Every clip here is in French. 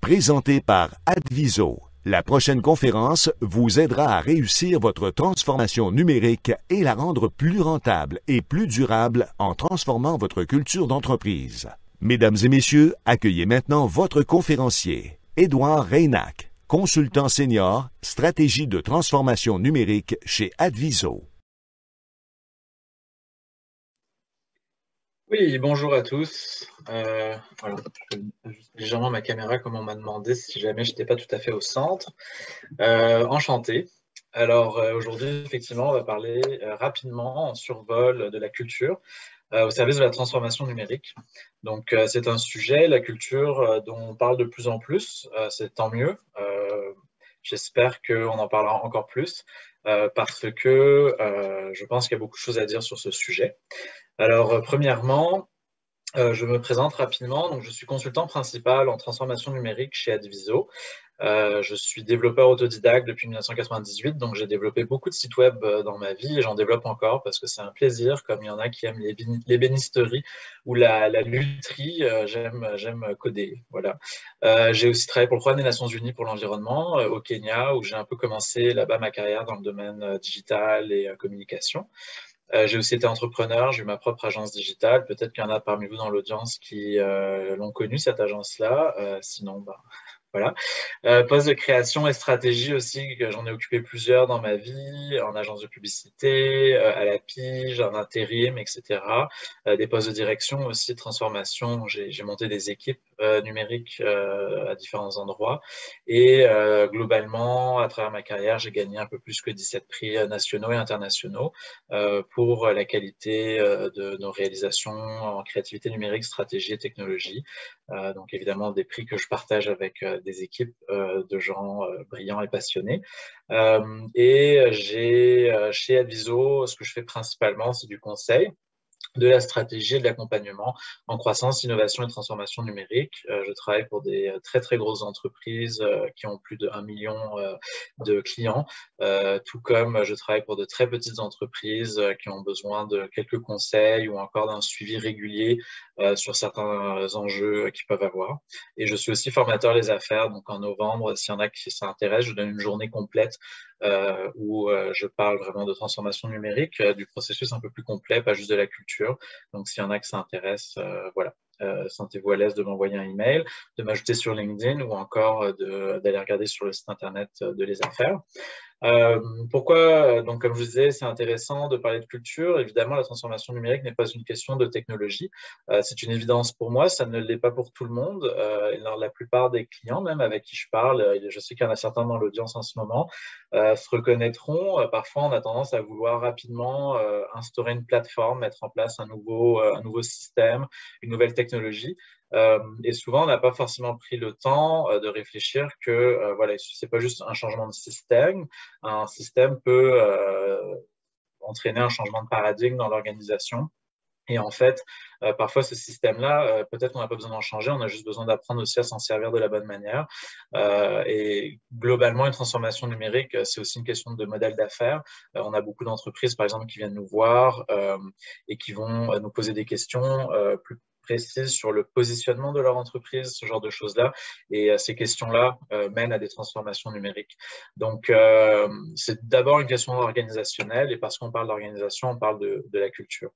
présenté par Adviso. La prochaine conférence vous aidera à réussir votre transformation numérique et la rendre plus rentable et plus durable en transformant votre culture d'entreprise. Mesdames et messieurs, accueillez maintenant votre conférencier, Édouard Reynac, consultant senior, stratégie de transformation numérique chez Adviso. Oui, bonjour à tous. Voilà, je vais ajuster légèrement ma caméra comme on m'a demandé si jamais je n'étais pas tout à fait au centre. Enchanté. Alors aujourd'hui, effectivement, on va parler rapidement en survol de la culture au service de la transformation numérique. Donc c'est un sujet, la culture, dont on parle de plus en plus. C'est tant mieux. J'espère qu'on en parlera encore plus parce que je pense qu'il y a beaucoup de choses à dire sur ce sujet. Alors, premièrement, je me présente rapidement. Donc, je suis consultant principal en transformation numérique chez Adviso. Je suis développeur autodidacte depuis 1998, donc j'ai développé beaucoup de sites web dans ma vie et j'en développe encore parce que c'est un plaisir, comme il y en a qui aiment l'ébénisterie ou la lutherie, j'aime coder. Voilà. J'ai aussi travaillé pour le Programme des Nations Unies pour l'environnement au Kenya, où j'ai un peu commencé là-bas ma carrière dans le domaine digital et communication. J'ai aussi été entrepreneur, j'ai eu ma propre agence digitale. Peut-être qu'il y en a parmi vous dans l'audience qui l'ont connue, cette agence-là. Sinon, bah, voilà. Poste de création et stratégie aussi, que j'en ai occupé plusieurs dans ma vie, en agence de publicité, à la pige, en intérim, etc. Des postes de direction aussi, de transformation. J'ai monté des équipes numériques à différents endroits. Et globalement, à travers ma carrière, j'ai gagné un peu plus que 17 prix nationaux et internationaux pour la qualité de nos réalisations en créativité numérique, stratégie et technologie. Donc évidemment des prix que je partage avec des équipes de gens brillants et passionnés. Chez Adviso, ce que je fais principalement, c'est du conseil, de la stratégie et de l'accompagnement en croissance, innovation et transformation numérique. Je travaille pour des très très grosses entreprises qui ont plus de 1 million de clients, tout comme je travaille pour de très petites entreprises qui ont besoin de quelques conseils ou encore d'un suivi régulier sur certains enjeux qu'ils peuvent avoir. Et je suis aussi formateur les affaires, donc en novembre, s'il y en a qui s'intéressent, je donne une journée complète où je parle vraiment de transformation numérique, du processus un peu plus complet, pas juste de la culture. Donc, s'il y en a qui s'intéressent, voilà. Sentez-vous à l'aise de m'envoyer un email, de m'ajouter sur LinkedIn ou encore d'aller regarder sur le site internet de Les Affaires. Pourquoi, donc, comme je vous disais, c'est intéressant de parler de culture. Évidemment, la transformation numérique n'est pas une question de technologie. C'est une évidence pour moi, ça ne l'est pas pour tout le monde. La plupart des clients, même avec qui je parle, je sais qu'il y en a certains dans l'audience en ce moment, se reconnaîtront. Parfois, on a tendance à vouloir rapidement instaurer une plateforme, mettre en place un nouveau système, une nouvelle technologie. Et souvent, on n'a pas forcément pris le temps de réfléchir que voilà, c'est pas juste un changement de système. Un système peut entraîner un changement de paradigme dans l'organisation. Et en fait, parfois, ce système-là, peut-être qu'on n'a pas besoin d'en changer, on a juste besoin d'apprendre aussi à s'en servir de la bonne manière. Et globalement, une transformation numérique, c'est aussi une question de modèle d'affaires. On a beaucoup d'entreprises, par exemple, qui viennent nous voir et qui vont nous poser des questions plus précises sur le positionnement de leur entreprise, ce genre de choses-là. Et ces questions-là mènent à des transformations numériques. Donc, c'est d'abord une question organisationnelle. Et parce qu'on parle d'organisation, on parle de la culture.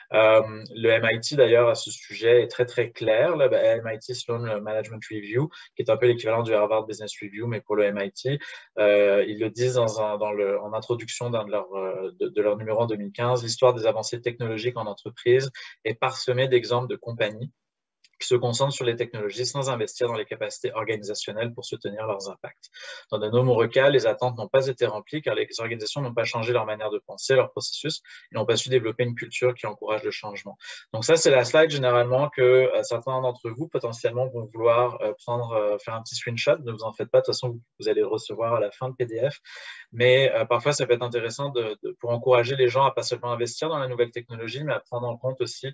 Le MIT, d'ailleurs, à ce sujet est très, très clair. Le MIT Sloan Management Review, qui est un peu l'équivalent du Harvard Business Review, mais pour le MIT, ils le disent en introduction de leur numéro en 2015, l'histoire des avancées technologiques en entreprise est parsemée d'exemples de compagnies qui se concentrent sur les technologies sans investir dans les capacités organisationnelles pour soutenir leurs impacts. Dans de nombreux cas, les attentes n'ont pas été remplies car les organisations n'ont pas changé leur manière de penser, leur processus, et n'ont pas su développer une culture qui encourage le changement. Donc ça, c'est la slide généralement que certains d'entre vous potentiellement vont vouloir faire un petit screenshot. Ne vous en faites pas, de toute façon, vous allez le recevoir à la fin de PDF. Mais parfois, ça peut être intéressant pour encourager les gens à pas seulement investir dans la nouvelle technologie, mais à prendre en compte aussi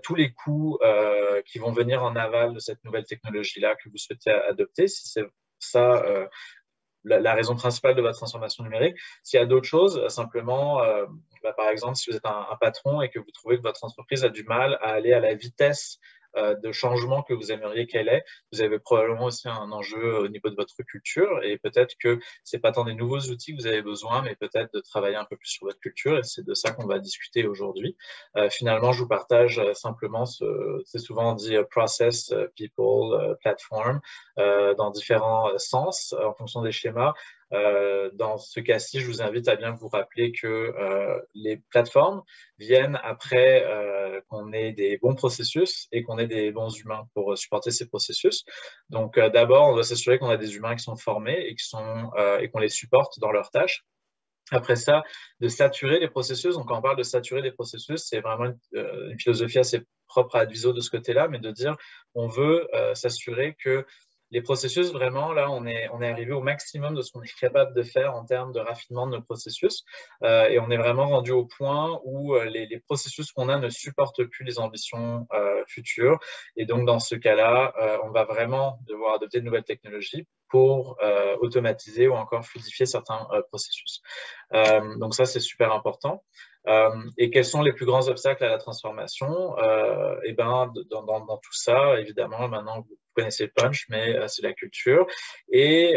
tous les coûts qui vont venir en aval de cette nouvelle technologie-là que vous souhaitez adopter, si c'est ça la raison principale de votre transformation numérique. S'il y a d'autres choses, simplement, par exemple, si vous êtes un patron et que vous trouvez que votre entreprise a du mal à aller à la vitesse de changement que vous aimeriez qu'elle ait. Vous avez probablement aussi un enjeu au niveau de votre culture et peut-être que c'est pas tant des nouveaux outils que vous avez besoin, mais peut-être de travailler un peu plus sur votre culture et c'est de ça qu'on va discuter aujourd'hui. Finalement, je vous partage simplement c'est souvent dit process, people, platform, dans différents sens en fonction des schémas. Dans ce cas-ci, je vous invite à bien vous rappeler que les plateformes viennent après qu'on ait des bons processus et qu'on ait des bons humains pour supporter ces processus. Donc, d'abord, on doit s'assurer qu'on a des humains qui sont formés et qu'on les supporte dans leurs tâches. Après ça, de saturer les processus. Donc, quand on parle de saturer les processus, c'est vraiment une philosophie assez propre à Adviso de ce côté-là, mais de dire on veut s'assurer que les processus, vraiment, là, on est arrivé au maximum de ce qu'on est capable de faire en termes de raffinement de nos processus. Et on est vraiment rendu au point où les processus qu'on a ne supportent plus les ambitions futures. Et donc, dans ce cas-là, on va vraiment devoir adopter de nouvelles technologies pour automatiser ou encore fluidifier certains processus. Donc ça, c'est super important. Et quels sont les plus grands obstacles à la transformation? Eh ben, dans tout ça, évidemment, maintenant vous connaissez le punch, mais c'est la culture. Et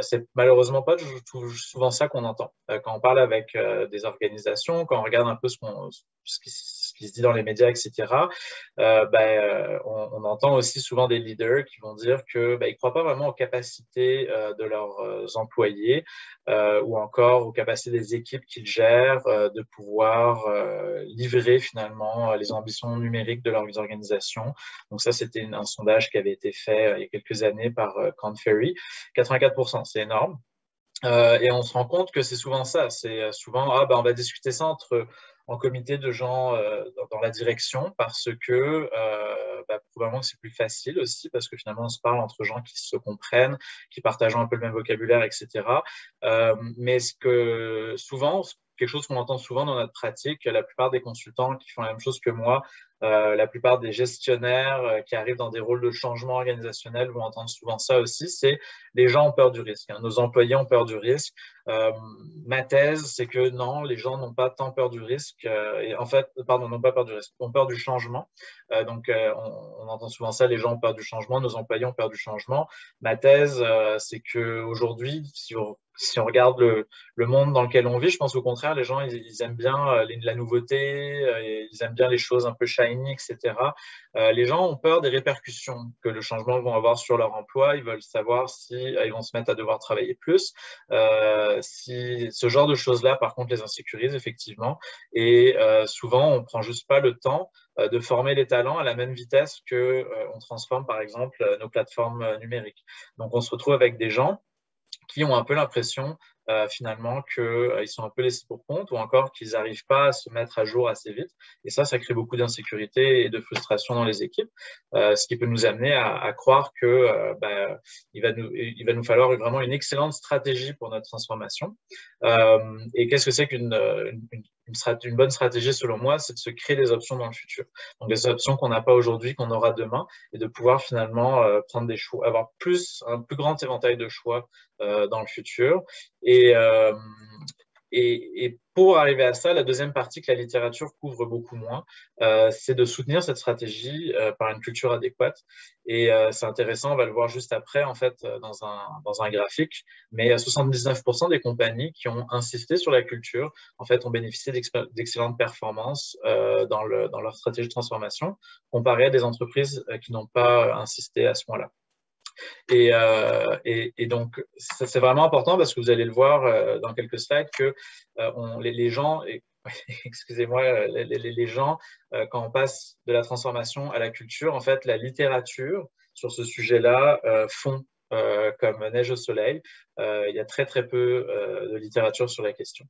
c'est malheureusement pas souvent ça qu'on entend. Quand on parle avec des organisations, quand on regarde un peu ce qui se dit dans les médias, etc., on entend aussi souvent des leaders qui vont dire que ils croient pas vraiment aux capacités de leurs employés ou encore aux capacités des équipes qu'ils gèrent de pouvoir livrer finalement les ambitions numériques de leurs organisations. Donc ça, c'était un sondage qui avait été fait il y a quelques années par Korn Ferry. 84%, c'est énorme. Et on se rend compte que c'est souvent ça. C'est souvent, on va discuter ça en comité de gens dans la direction parce que probablement que c'est plus facile aussi parce que finalement on se parle entre gens qui se comprennent, qui partagent un peu le même vocabulaire, etc. Mais quelque chose qu'on entend souvent dans notre pratique, la plupart des consultants qui font la même chose que moi, la plupart des gestionnaires qui arrivent dans des rôles de changement organisationnel vont entendre souvent ça aussi, c'est les gens ont peur du risque. Hein. Nos employés ont peur du risque. Ma thèse, c'est que non, les gens n'ont pas tant peur du risque. Et en fait, pardon, n'ont pas peur du risque, ont peur du changement. On entend souvent ça, les gens ont peur du changement, nos employés ont peur du changement. Ma thèse, c'est qu'aujourd'hui, si on regarde le monde dans lequel on vit, je pense au contraire, les gens, ils aiment bien la nouveauté, ils aiment bien les choses un peu shiny, etc. Les gens ont peur des répercussions que le changement va avoir sur leur emploi. Ils veulent savoir si ils vont se mettre à devoir travailler plus. Si ce genre de choses-là, par contre, les insécurise effectivement. Et souvent, on prend juste pas le temps de former les talents à la même vitesse que on transforme, par exemple, nos plateformes numériques. Donc, on se retrouve avec des gens qui ont un peu l'impression finalement qu'ils sont un peu laissés pour compte ou encore qu'ils n'arrivent pas à se mettre à jour assez vite. Et ça crée beaucoup d'insécurité et de frustration dans les équipes, ce qui peut nous amener à croire que il va nous falloir vraiment une excellente stratégie pour notre transformation. Et qu'est-ce que c'est une bonne stratégie selon moi, c'est de se créer des options dans le futur. Donc des options qu'on n'a pas aujourd'hui, qu'on aura demain, et de pouvoir finalement prendre des choix, avoir un plus grand éventail de choix dans le futur. Et pour arriver à ça, la deuxième partie que la littérature couvre beaucoup moins, c'est de soutenir cette stratégie par une culture adéquate. Et c'est intéressant, on va le voir juste après, en fait, dans un graphique, mais 79% des compagnies qui ont insisté sur la culture, en fait, ont bénéficié d'excellentes performances dans leur stratégie de transformation, comparé à des entreprises qui n'ont pas insisté à ce point-là. Et donc, c'est vraiment important parce que vous allez le voir dans quelques slides que les gens, excusez-moi, les gens, quand on passe de la transformation à la culture, en fait, la littérature sur ce sujet-là fond comme neige au soleil. Il y a très, très peu de littérature sur la question.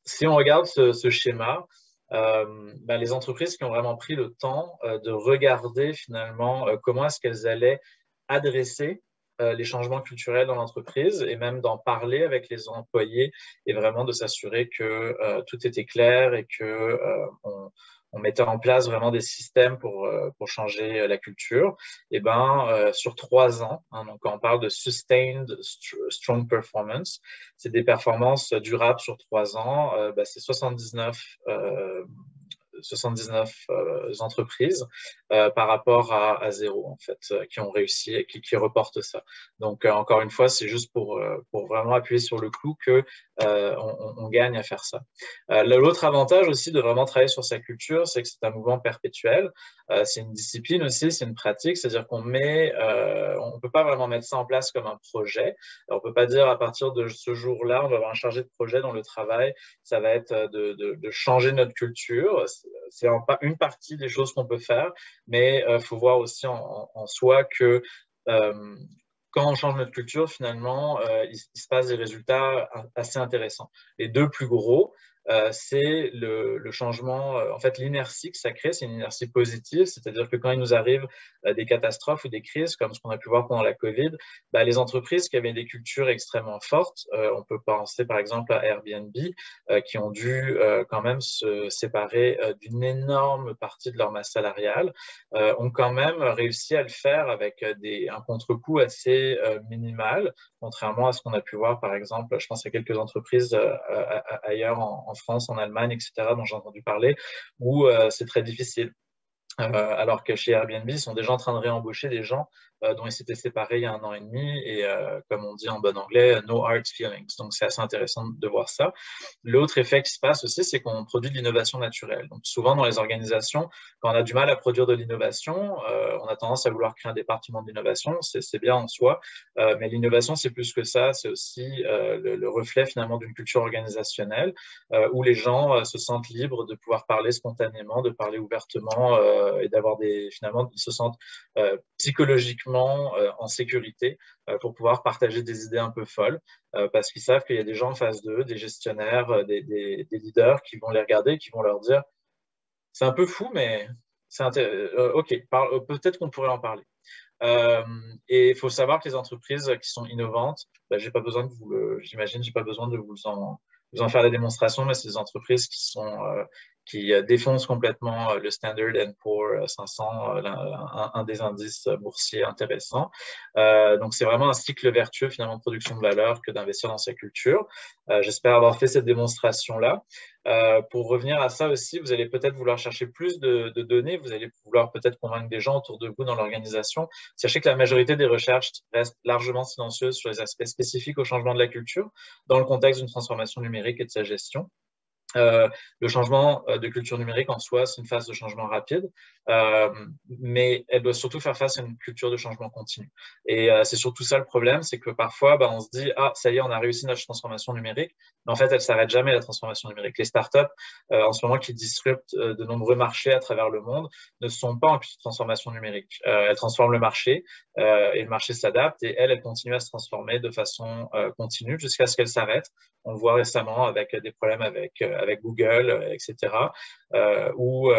Si on regarde ce schéma, les entreprises qui ont vraiment pris le temps de regarder finalement comment est-ce qu'elles allaient adresser les changements culturels dans l'entreprise et même d'en parler avec les employés et vraiment de s'assurer que tout était clair et que on mettait en place vraiment des systèmes pour changer la culture. Et sur 3 ans, hein, donc quand on parle de sustained strong performance, c'est des performances durables sur 3 ans, c'est 79 79 entreprises par rapport à zéro, en fait, qui ont réussi et qui reportent ça. Donc, encore une fois, c'est juste pour vraiment appuyer sur le clou que on gagne à faire ça. L'autre avantage aussi de vraiment travailler sur sa culture, c'est que c'est un mouvement perpétuel. C'est une discipline aussi, c'est une pratique, c'est-à-dire qu'on on peut pas vraiment mettre ça en place comme un projet. Alors, on peut pas dire à partir de ce jour-là, on va avoir un chargé de projet dont le travail, ça va être de changer notre culture. C'est une partie des choses qu'on peut faire, mais il faut voir aussi en soi que quand on change notre culture, finalement, il se passe des résultats assez intéressants. Les deux plus gros, c'est le changement, en fait, l'inertie que ça crée, c'est une inertie positive, c'est-à-dire que quand il nous arrive des catastrophes ou des crises, comme ce qu'on a pu voir pendant la COVID, bah, les entreprises qui avaient des cultures extrêmement fortes, on peut penser par exemple à Airbnb, qui ont dû quand même se séparer d'une énorme partie de leur masse salariale, ont quand même réussi à le faire avec un contre-coup assez minimal, contrairement à ce qu'on a pu voir, par exemple, je pense à quelques entreprises ailleurs en France, en Allemagne, etc., dont j'ai entendu parler, où c'est très difficile. Alors que chez Airbnb, ils sont déjà en train de réembaucher des gens dont ils s'étaient séparés il y a 1 an et demi et comme on dit en bon anglais, no hard feelings. Donc c'est assez intéressant de voir ça. L'autre effet qui se passe aussi, c'est qu'on produit de l'innovation naturelle. Donc souvent dans les organisations, quand on a du mal à produire de l'innovation, on a tendance à vouloir créer un département d'innovation. C'est bien en soi, mais l'innovation c'est plus que ça. C'est aussi le reflet finalement d'une culture organisationnelle où les gens se sentent libres de pouvoir parler spontanément, de parler ouvertement et finalement, ils se sentent psychologiquement en sécurité pour pouvoir partager des idées un peu folles parce qu'ils savent qu'il y a des gens en face d'eux, des gestionnaires, des leaders qui vont les regarder, qui vont leur dire c'est un peu fou, mais ok, peut-être qu'on pourrait en parler. Et il faut savoir que les entreprises qui sont innovantes, bah, j'ai pas besoin de j'imagine, j'ai pas besoin de vous en faire des démonstrations, mais c'est des entreprises qui défoncent complètement le Standard & Poor's 500, un des indices boursiers intéressants. Donc, c'est vraiment un cycle vertueux finalement de production de valeur que d'investir dans sa culture. J'espère avoir fait cette démonstration-là. Pour revenir à ça aussi, vous allez peut-être vouloir chercher plus de données, vous allez vouloir peut-être convaincre des gens autour de vous dans l'organisation. Sachez que la majorité des recherches restent largement silencieuses sur les aspects spécifiques au changement de la culture dans le contexte d'une transformation numérique et de sa gestion. Le changement de culture numérique en soi, c'est une phase de changement rapide, mais elle doit surtout faire face à une culture de changement continu. Et c'est surtout ça le problème, c'est que parfois, on se dit, ah, ça y est, on a réussi notre transformation numérique, mais en fait, elle s'arrête jamais, la transformation numérique. Les startups, en ce moment, qui disruptent de nombreux marchés à travers le monde, ne sont pas en transformation numérique. Elles transforment le marché et le marché s'adapte et elles continuent à se transformer de façon continue jusqu'à ce qu'elles s'arrêtent. On le voit récemment avec des problèmes avec Google, etc., où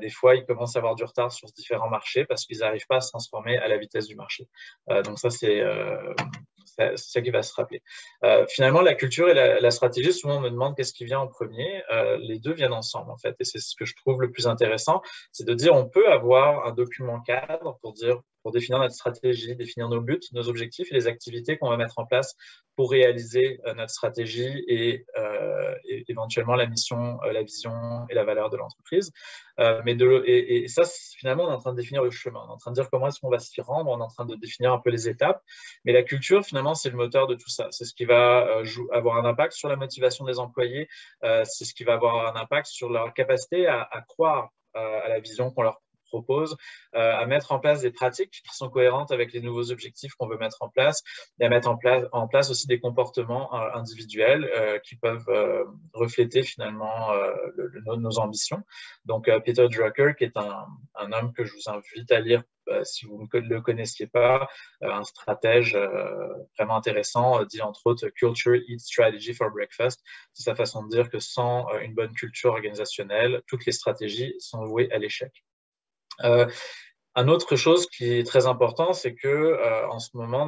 des fois, ils commencent à avoir du retard sur différents marchés parce qu'ils n'arrivent pas à se transformer à la vitesse du marché. Donc ça, c'est ça qui va se rappeler. Finalement, la culture et la stratégie, souvent on me demande qu'est-ce qui vient en premier. Les deux viennent ensemble, en fait. Et c'est ce que je trouve le plus intéressant, c'est de dire on peut avoir un document cadre pour définir notre stratégie, définir nos buts, nos objectifs et les activités qu'on va mettre en place pour réaliser notre stratégie et éventuellement la mission, la vision et la valeur de l'entreprise. Et ça, finalement, on est en train de définir le chemin. On est en train de dire comment est-ce qu'on va s'y rendre. On est en train de définir un peu les étapes. Mais la culture, finalement, c'est le moteur de tout ça. C'est ce qui va avoir un impact sur la motivation des employés. C'est ce qui va avoir un impact sur leur capacité à croire à la vision qu'on leur propose, à mettre en place des pratiques qui sont cohérentes avec les nouveaux objectifs qu'on veut mettre en place et à mettre en place aussi des comportements individuels qui peuvent refléter finalement nos ambitions. Donc, Peter Drucker, qui est un homme que je vous invite à lire si vous ne le connaissiez pas, un stratège vraiment intéressant, dit entre autres Culture Eats Strategy for Breakfast. C'est sa façon de dire que sans une bonne culture organisationnelle, toutes les stratégies sont vouées à l'échec. Un autre chose qui est très important, c'est que en ce moment,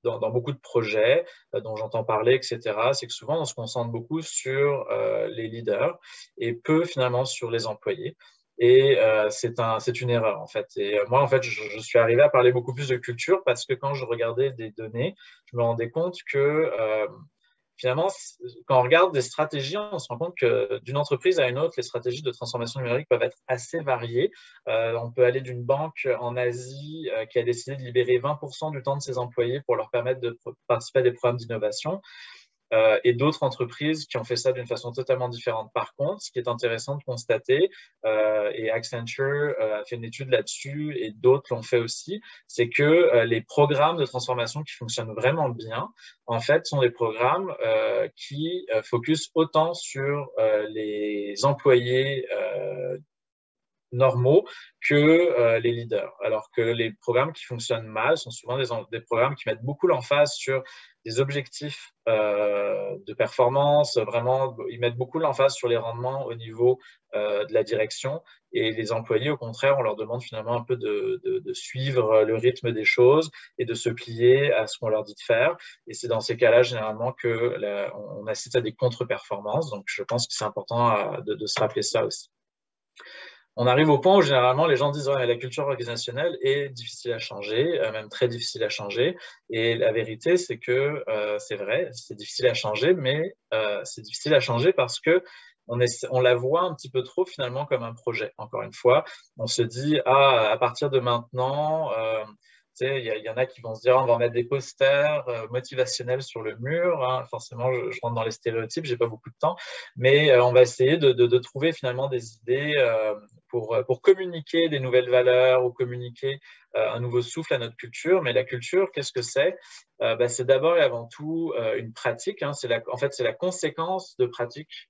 dans beaucoup de projets dont j'entends parler, etc., c'est que souvent on se concentre beaucoup sur les leaders et peu finalement sur les employés. Et c'est une erreur en fait. Et moi en fait, je suis arrivé à parler beaucoup plus de culture parce que quand je regardais des données, je me rendais compte que finalement, quand on regarde des stratégies, on se rend compte que d'une entreprise à une autre, les stratégies de transformation numérique peuvent être assez variées. On peut aller d'une banque en Asie qui a décidé de libérer 20% du temps de ses employés pour leur permettre de participer à des programmes d'innovation, et d'autres entreprises qui ont fait ça d'une façon totalement différente. Par contre, ce qui est intéressant de constater, et Accenture a fait une étude là-dessus et d'autres l'ont fait aussi, c'est que les programmes de transformation qui fonctionnent vraiment bien, en fait, sont des programmes qui focus autant sur les employés normaux que les leaders. Alors que les programmes qui fonctionnent mal sont souvent des programmes qui mettent beaucoup l'emphase sur des objectifs de performance. Vraiment, ils mettent beaucoup l'emphase sur les rendements au niveau de la direction. Et les employés, au contraire, on leur demande finalement un peu de suivre le rythme des choses et de se plier à ce qu'on leur dit de faire. Et c'est dans ces cas-là, généralement, on assiste à des contre-performances. Donc, je pense que c'est important de se rappeler ça aussi. On arrive au point où généralement les gens disent ouais, la culture organisationnelle est difficile à changer, même très difficile à changer. Et la vérité, c'est que c'est vrai, c'est difficile à changer, mais c'est difficile à changer parce que on la voit un petit peu trop finalement comme un projet. Encore une fois, on se dit ah, à partir de maintenant, il y en a qui vont se dire on va mettre des posters motivationnels sur le mur. Hein. Forcément, je rentre dans les stéréotypes, j'ai pas beaucoup de temps, mais on va essayer de trouver finalement des idées pour communiquer des nouvelles valeurs ou communiquer un nouveau souffle à notre culture. Mais la culture, qu'est-ce que c'est? C'est d'abord et avant tout une pratique. Hein. En fait, c'est la conséquence de pratiques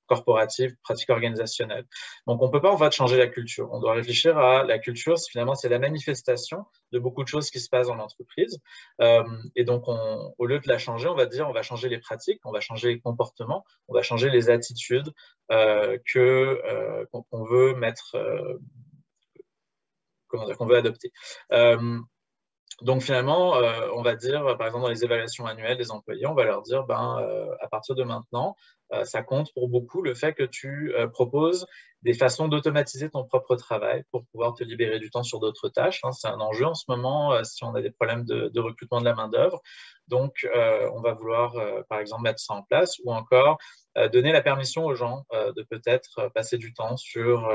corporative, pratique organisationnelle. Donc, on ne peut pas en fait changer la culture. On doit réfléchir à la culture, finalement, c'est la manifestation de beaucoup de choses qui se passent dans l'entreprise. Et donc, au lieu de la changer, on va dire, on va changer les pratiques, on va changer les comportements, on va changer les attitudes qu'on veut mettre, qu'on veut adopter. Donc finalement, on va dire, par exemple, dans les évaluations annuelles des employés, on va leur dire, à partir de maintenant, ça compte pour beaucoup le fait que tu proposes des façons d'automatiser ton propre travail pour pouvoir te libérer du temps sur d'autres tâches. Hein. C'est un enjeu en ce moment si on a des problèmes de recrutement de la main-d'œuvre. Donc, on va vouloir, par exemple, mettre ça en place ou encore donner la permission aux gens de peut-être passer du temps sur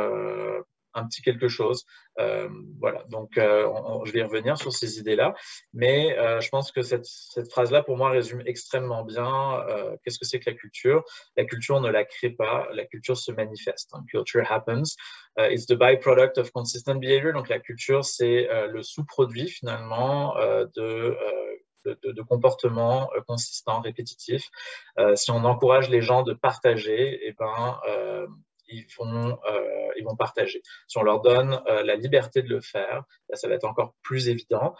un petit quelque chose. Voilà, donc je vais y revenir sur ces idées-là, mais je pense que cette phrase-là, pour moi, résume extrêmement bien qu'est-ce que c'est que la culture. La culture ne la crée pas, la culture se manifeste. Hein. Culture happens. It's the byproduct of consistent behavior. Donc la culture, c'est le sous-produit finalement de comportements consistants, répétitifs. Si on encourage les gens de partager, eh ben, ils vont partager. Si on leur donne la liberté de le faire, là, ça va être encore plus évident.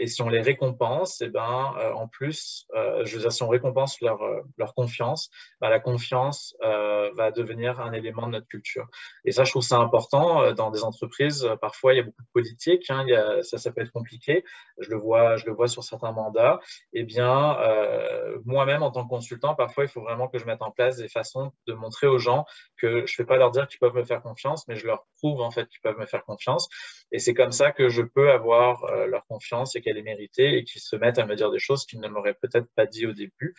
Et si on les récompense, eh ben, en plus, je veux dire, si on récompense leur confiance, ben, la confiance va devenir un élément de notre culture. Et ça, je trouve ça important. Dans des entreprises, parfois, il y a beaucoup de politique. Hein, ça peut être compliqué. Je le vois sur certains mandats. Eh bien, moi-même, en tant que consultant, parfois, il faut vraiment que je mette en place des façons de montrer aux gens que je ne vais pas leur dire qu'ils peuvent me faire confiance, mais je leur prouve en fait qu'ils peuvent me faire confiance. Et c'est comme ça que je peux avoir leur confiance et qu'elle est méritée et qu'ils se mettent à me dire des choses qu'ils ne m'auraient peut-être pas dit au début.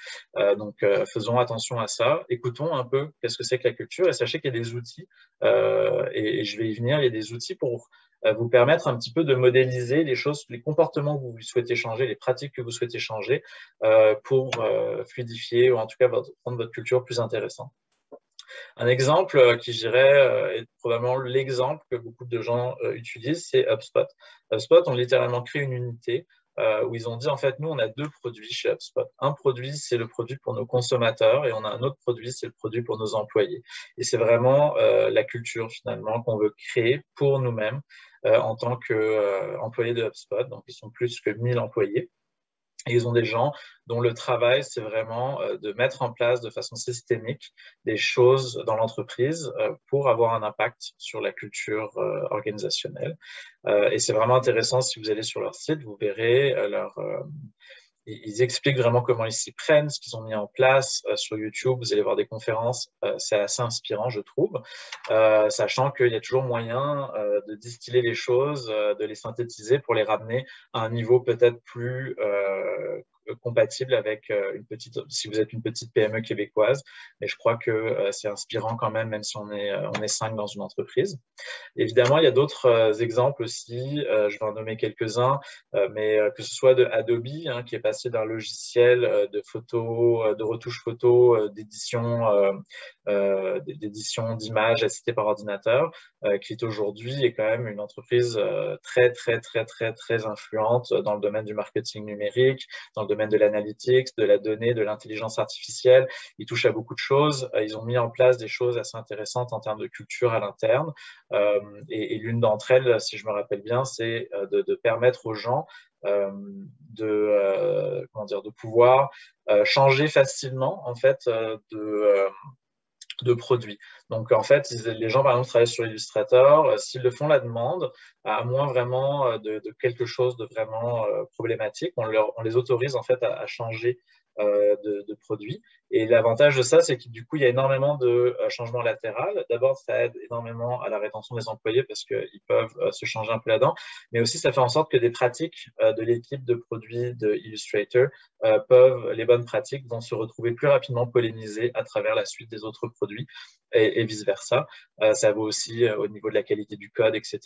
Donc, faisons attention à ça. Écoutons un peu qu'est-ce que c'est que la culture et sachez qu'il y a des outils, et je vais y venir, il y a des outils pour vous permettre un petit peu de modéliser les choses, les comportements que vous souhaitez changer, les pratiques que vous souhaitez changer pour fluidifier ou en tout cas rendre votre culture plus intéressante. Un exemple qui, je dirais, est probablement l'exemple que beaucoup de gens utilisent, c'est HubSpot. HubSpot ont littéralement créé une unité où ils ont dit, en fait, nous, on a deux produits chez HubSpot. Un produit, c'est le produit pour nos consommateurs et on a un autre produit, c'est le produit pour nos employés. Et c'est vraiment la culture, finalement, qu'on veut créer pour nous-mêmes en tant qu'employés de HubSpot. Donc, ils sont plus que 1000 employés. Et ils ont des gens dont le travail, c'est vraiment de mettre en place de façon systémique des choses dans l'entreprise pour avoir un impact sur la culture organisationnelle. Et c'est vraiment intéressant, si vous allez sur leur site, vous verrez ils expliquent vraiment comment ils s'y prennent, ce qu'ils ont mis en place sur YouTube. Vous allez voir des conférences, c'est assez inspirant, je trouve, sachant qu'il y a toujours moyen de distiller les choses, de les synthétiser pour les ramener à un niveau peut-être plus compatible avec si vous êtes une petite PME québécoise. Mais je crois que c'est inspirant quand même si on est 5 dans une entreprise. Évidemment, il y a d'autres exemples aussi, je vais en nommer quelques-uns, mais que ce soit de Adobe, hein, qui est passé d'un logiciel de photo, de retouche photo, d'édition d'images assistées par ordinateur, qui est aujourd'hui quand même une entreprise très, très, très, très, très influente dans le domaine du marketing numérique, dans le domaine de l'analytics, de la donnée, de l'intelligence artificielle. Ils touchent à beaucoup de choses. Ils ont mis en place des choses assez intéressantes en termes de culture à l'interne. Et l'une d'entre elles, si je me rappelle bien, c'est de permettre aux gens de pouvoir changer facilement en fait de produits. Donc, en fait, les gens, par exemple, travaillent sur Illustrator. S'ils le font la demande, à moins vraiment de quelque chose de vraiment problématique, on les autorise en fait à changer de produits. Et l'avantage de ça, c'est que du coup, il y a énormément de changements latéraux. D'abord, ça aide énormément à la rétention des employés parce qu'ils peuvent se changer un peu là-dedans. Mais aussi, ça fait en sorte que des pratiques de l'équipe de produits de Illustrator les bonnes pratiques vont se retrouver plus rapidement pollinisées à travers la suite des autres produits et vice-versa. Ça vaut aussi au niveau de la qualité du code, etc.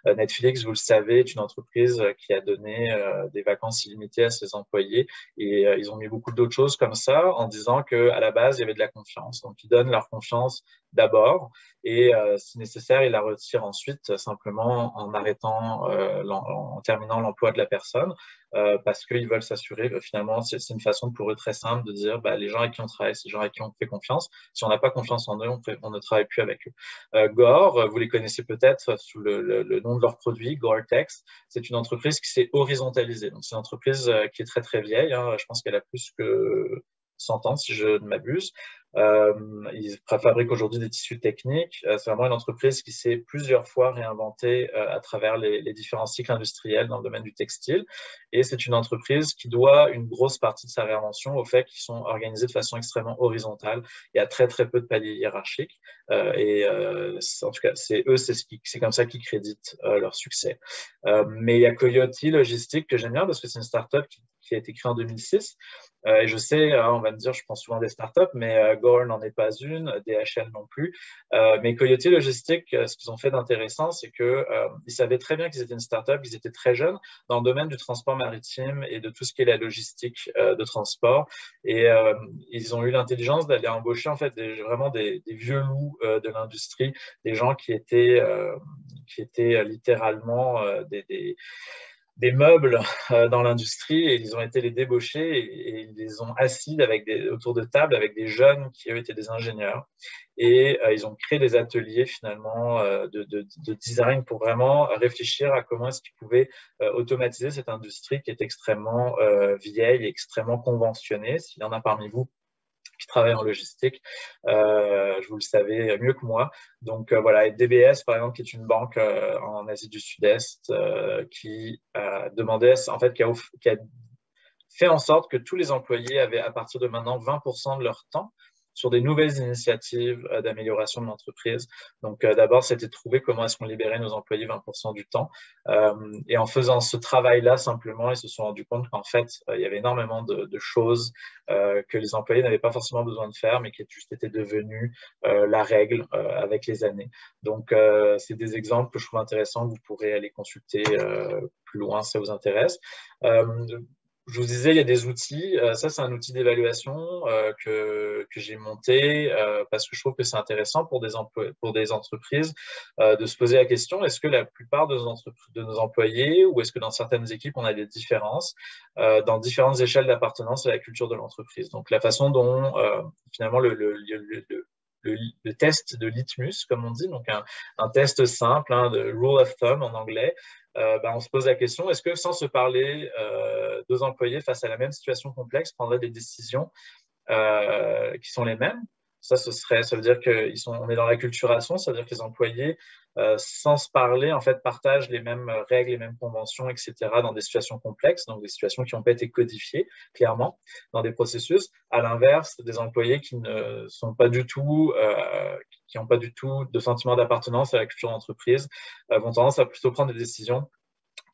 Netflix, vous le savez, est une entreprise qui a donné des vacances illimitées à ses employés et ils ont mis beaucoup d'autres choses comme ça en disant qu'à la base, il y avait de la confiance. Donc, ils donnent leur confiance d'abord et si nécessaire, ils la retirent ensuite simplement en arrêtant, en terminant l'emploi de la personne parce qu'ils veulent s'assurer, finalement, c'est une façon pour eux très simple de dire les gens avec qui on travaille, c'est les gens avec qui on fait confiance. Si on n'a pas confiance en eux, on ne travaille plus avec eux. Gore, vous les connaissez peut-être sous le nom de leur produit, Gore-Tex. C'est une entreprise qui s'est horizontalisée. Donc, c'est une entreprise qui est très, très vieille. Hein. Je pense qu'elle a plus que 100 ans, si je ne m'abuse. Ils fabriquent aujourd'hui des tissus techniques. C'est vraiment une entreprise qui s'est plusieurs fois réinventée à travers les différents cycles industriels dans le domaine du textile. Et c'est une entreprise qui doit une grosse partie de sa réinvention au fait qu'ils sont organisés de façon extrêmement horizontale. Il y a très, très peu de paliers hiérarchiques. En tout cas, c'est comme ça qu'ils créditent leur succès. Mais il y a Coyote Logistique que j'aime bien parce que c'est une startup qui a été créée en 2006. Et je sais, on va me dire, je pense souvent des startups, mais Gore n'en est pas une, DHL non plus. Mais Coyote Logistique, ce qu'ils ont fait d'intéressant, c'est qu'ils savaient très bien qu'ils étaient une startup, ils étaient très jeunes dans le domaine du transport maritime et de tout ce qui est la logistique de transport. Et ils ont eu l'intelligence d'aller embaucher en fait vraiment des vieux loups de l'industrie, des gens qui étaient littéralement des meubles dans l'industrie et ils ont été les débaucher et ils les ont assis autour de table avec des jeunes qui eux étaient des ingénieurs et ils ont créé des ateliers finalement de design pour vraiment réfléchir à comment est-ce qu'ils pouvaient automatiser cette industrie qui est extrêmement vieille et extrêmement conventionnée. S'il y en a parmi vous qui travaillent en logistique, vous le savez mieux que moi. Donc voilà, et DBS par exemple, qui est une banque en Asie du Sud-Est, qui demandait, en fait, qui a fait en sorte que tous les employés avaient à partir de maintenant 20% de leur temps sur des nouvelles initiatives d'amélioration de l'entreprise. Donc, d'abord, c'était de trouver comment est-ce qu'on libérait nos employés 20% du temps. Et en faisant ce travail-là, simplement, ils se sont rendus compte qu'en fait, il y avait énormément de choses que les employés n'avaient pas forcément besoin de faire, mais qui juste étaient devenues la règle avec les années. Donc, c'est des exemples que je trouve intéressants. Vous pourrez aller consulter plus loin si ça vous intéresse. Je vous disais, il y a des outils. Ça, c'est un outil d'évaluation que j'ai monté parce que je trouve que c'est intéressant pour des entreprises de se poser la question, est-ce que la plupart de nos employés ou est-ce que dans certaines équipes, on a des différences dans différentes échelles d'appartenance à la culture de l'entreprise. Donc, la façon dont finalement le test de litmus, comme on dit, donc un test simple, de rule of thumb en anglais, on se pose la question, est-ce que sans se parler, deux employés face à la même situation complexe prendraient des décisions qui sont les mêmes? Ça veut dire on est dans l'acculturation, ça veut dire que les employés, sans se parler, en fait, partagent les mêmes règles, les mêmes conventions, etc., dans des situations complexes, donc des situations qui n'ont pas été codifiées clairement dans des processus. À l'inverse, des employés qui ne sont pas du tout, qui n'ont pas du tout de sentiment d'appartenance à la culture d'entreprise, vont tendance à plutôt prendre des décisions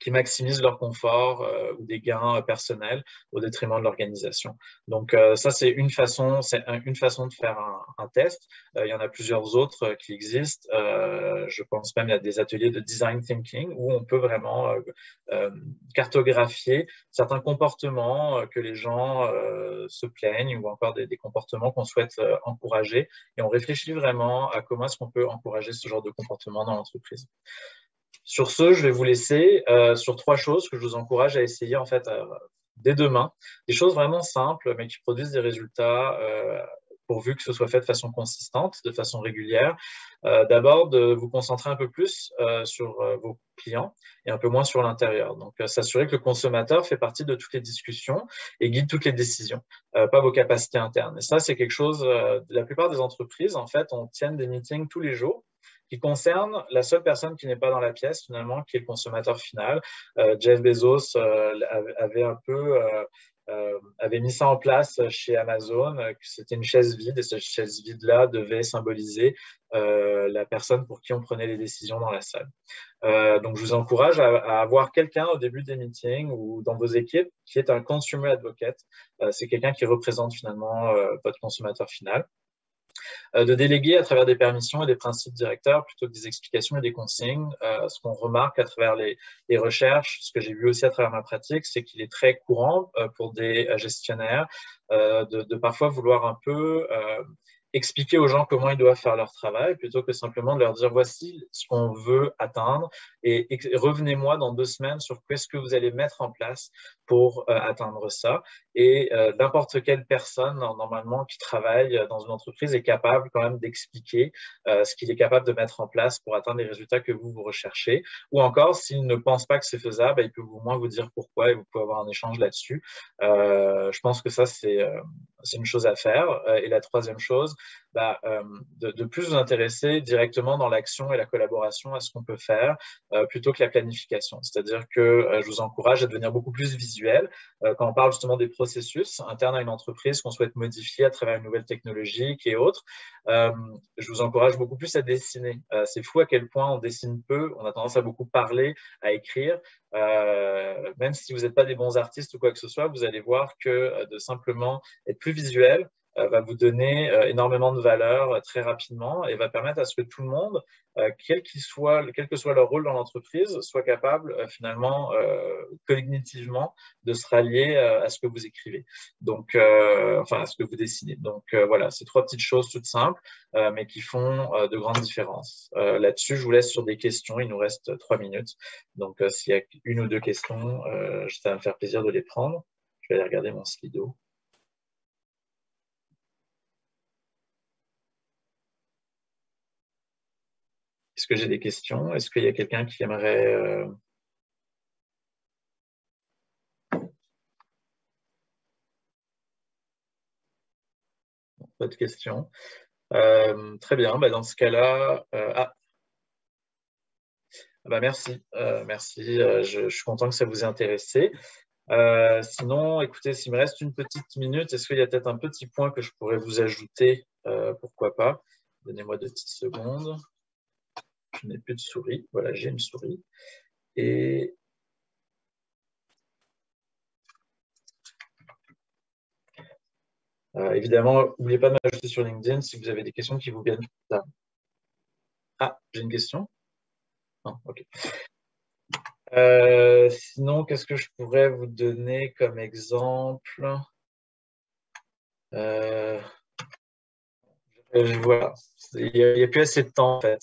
qui maximisent leur confort ou des gains personnels au détriment de l'organisation. Donc ça, c'est une façon de faire un test. Il y en a plusieurs autres qui existent. Je pense même à des ateliers de design thinking où on peut vraiment cartographier certains comportements que les gens se plaignent ou encore des comportements qu'on souhaite encourager. Et on réfléchit vraiment à comment est-ce qu'on peut encourager ce genre de comportement dans l'entreprise. Sur ce, je vais vous laisser sur 3 choses que je vous encourage à essayer en fait dès demain. Des choses vraiment simples, mais qui produisent des résultats pourvu que ce soit fait de façon consistante, de façon régulière. D'abord, de vous concentrer un peu plus sur vos clients et un peu moins sur l'intérieur. Donc, s'assurer que le consommateur fait partie de toutes les discussions et guide toutes les décisions, pas vos capacités internes. Et ça, c'est quelque chose, la plupart des entreprises, en fait, on tient des meetings tous les jours qui concerne la seule personne qui n'est pas dans la pièce, finalement, qui est le consommateur final. Jeff Bezos avait mis ça en place chez Amazon, que c'était une chaise vide, et cette chaise vide-là devait symboliser la personne pour qui on prenait les décisions dans la salle. Donc, je vous encourage à avoir quelqu'un au début des meetings ou dans vos équipes qui est un consumer advocate. C'est quelqu'un qui représente finalement votre consommateur final. De déléguer à travers des permissions et des principes directeurs plutôt que des explications et des consignes. Ce qu'on remarque à travers les recherches, ce que j'ai vu aussi à travers ma pratique, c'est qu'il est très courant pour des gestionnaires de parfois vouloir un peu expliquer aux gens comment ils doivent faire leur travail plutôt que simplement de leur dire voici ce qu'on veut atteindre et revenez-moi dans 2 semaines sur qu'est-ce que vous allez mettre en place pour atteindre ça. Et n'importe quelle personne normalement qui travaille dans une entreprise est capable quand même d'expliquer ce qu'il est capable de mettre en place pour atteindre les résultats que vous recherchez. Ou encore, s'il ne pense pas que c'est faisable, il peut au moins vous dire pourquoi et vous pouvez avoir un échange là-dessus. Je pense que ça, c'est une chose à faire. Et la troisième chose, de plus vous intéresser directement dans l'action et la collaboration à ce qu'on peut faire plutôt que la planification. C'est-à-dire que je vous encourage à devenir beaucoup plus visuel quand on parle justement des processus internes à une entreprise qu'on souhaite modifier à travers une nouvelle technologie et autres. Je vous encourage beaucoup plus à dessiner. C'est fou à quel point on dessine peu, on a tendance à beaucoup parler, à écrire. Même si vous n'êtes pas des bons artistes ou quoi que ce soit, vous allez voir que de simplement être plus visuel va vous donner énormément de valeur très rapidement et va permettre à ce que tout le monde, quel que soit leur rôle dans l'entreprise, soit capable finalement cognitivement de se rallier à ce que vous écrivez. Donc, à ce que vous dessinez. Donc voilà, c'est 3 petites choses toutes simples, mais qui font de grandes différences. Là-dessus, je vous laisse sur des questions. Il nous reste 3 minutes. Donc, s'il y a 1 ou 2 questions, ça va me faire plaisir de les prendre. Je vais aller regarder mon Slido. Est-ce que j'ai des questions? Est-ce qu'il y a quelqu'un qui aimerait... Pas de questions. Très bien. Dans ce cas-là... merci. Merci. Je suis content que ça vous ait intéressé. Sinon, écoutez, s'il me reste une petite minute, est-ce qu'il y a peut-être un petit point que je pourrais vous ajouter? Pourquoi pas? Donnez-moi 2 petites secondes. Je n'ai plus de souris. Voilà, j'ai une souris. Et évidemment, n'oubliez pas de m'ajouter sur LinkedIn si vous avez des questions qui vous viennent. Ah, j'ai une question? Non, ok. Sinon, qu'est-ce que je pourrais vous donner comme exemple? Voilà, il n'y a plus assez de temps en fait.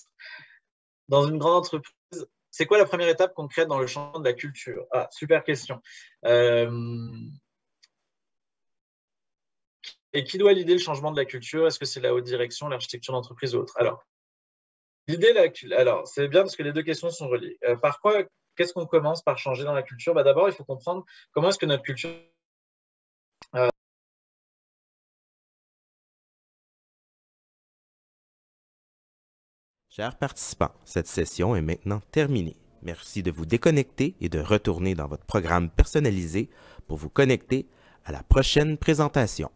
Dans une grande entreprise, c'est quoi la première étape concrète dans le champ de la culture? Ah, super question. Et qui doit l'idée le changement de la culture? Est-ce que c'est la haute direction, l'architecture d'entreprise ou autre? Alors, c'est bien parce que les 2 questions sont reliées. Par quoi, qu'est-ce qu'on commence par changer dans la culture? D'abord, il faut comprendre comment est-ce que notre culture... Chers participants, cette session est maintenant terminée. Merci de vous déconnecter et de retourner dans votre programme personnalisé pour vous connecter à la prochaine présentation.